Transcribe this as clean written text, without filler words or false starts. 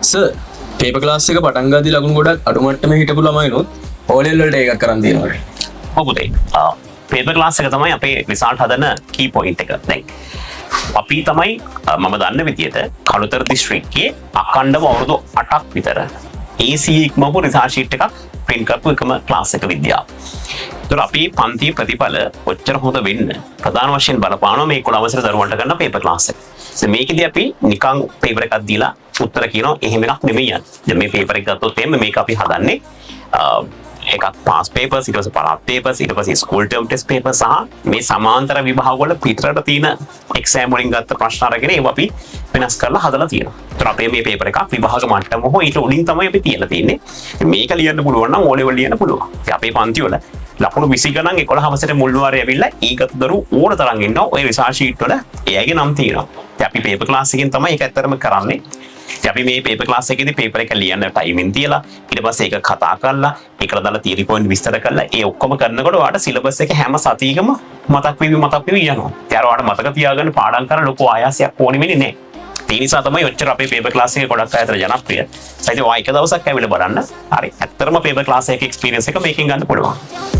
Sir paper class එක පටන් ගද්දි ලකුණු ගොඩක් අඩු මට්ටමේ හිටපු ළමයිනොත් O level වලට එකක් කරන් තියෙනවා. ඔව් පුතේ. පේපර් ක්ලාස් එක තමයි අපේ රිසල්ට් හදන කී පොයින්ට් එක. දැන් අපි තමයි මම දන්න විදිහට කළුතර දිස්ත්‍රික්කයේ අඛණ්ඩව අවුරුදු 8ක් විතර AC ඉක්මවපු රිසර්ච් ෂීට් එකක් print කරපු එකම ක්ලාස් එක විද්‍යාව. ඒතර අපි පන්ති ප්‍රතිඵල ඔච්චර හොඳ වෙන්න ප්‍රධාන වශයෙන් බලපානවා මේ 11 වසර දරුවන්ට ගන්න පේපර් ක්ලාස් එක. ඉතින් මේකෙදි අපි නිකන් පේපර් එකක් දීලා උත්තර කියනවා එහෙම එකක් නෙමෙයි යන්නේ. දැන් මේ පේපර් එක ගත්තොත් එimhe මේක අපි හදන්නේ එකක් පාස් පේපර්ස් ඊට පස්සේ පළාත් පේපර්ස් ඊට පස්සේ ස්කූල් ටර්ම් ටෙස්ට් පේපර්ස් සහ මේ සමාන්තර විභාග වල පිටරට තියෙන එක්සෑම් වලින් ගත්ත ප්‍රශ්න අරගෙන ඒවා අපි වෙනස් කරලා හදලා තියෙනවා. ඒතර අපේ මේ පේපර් එක විභාග මට්ටම හෝ ඊට උඩින් තමයි අපි තියලා තියෙන්නේ. මේක ලියන්න පුළුවන් නම් O level ලියන්න පුළුවන්. ඉතින් අපේ පන්ති වල ලකුණු 20 ගණන් 11 වසරේ මුල් වාරේ ඇවිල්ලා ඊගත් දරු ඕන තරම් ඉන්නවා. ඔය රිසර්ච් ෂීට් වල එයාගේ නම් තියෙනවා. ඉතින් අපි පේපර් ක්ලාස් එකෙන් තමයි ඒක ඇත්තටම කරන්නේ. අපි මේ පේපර් ක්ලාස් එකේදී පේපර් එක ලියන්න ටයිමින් තියලා ඊට පස්සේ ඒක කතා කරලා ඒකට දාලා තියරි පොයින්ට් විස්තර කරලා ඒ ඔක්කොම කරනකොට ඔයාලට සිලබස් එක හැම සතියකම මතක් වෙවි යනවා. ඒතර ඔයාලට මතක තියාගන්න පාඩම් කරන ලොකු ආයාසයක් ඕනෙ වෙන්නේ නැහැ. ඒ නිසා තමයි ඔච්චර අපේ පේපර් ක්ලාස් එක ගොඩක් අය අතර ජනප්‍රිය. ඒත් ඔය එක දවසක් ඇවිල්ලා බලන්න. හරි. ඇත්තටම පේපර් ක්ලාස් එකේ එක්ස්පීරියන්ස් එක මේකෙන් ගන්න පුළුවන්.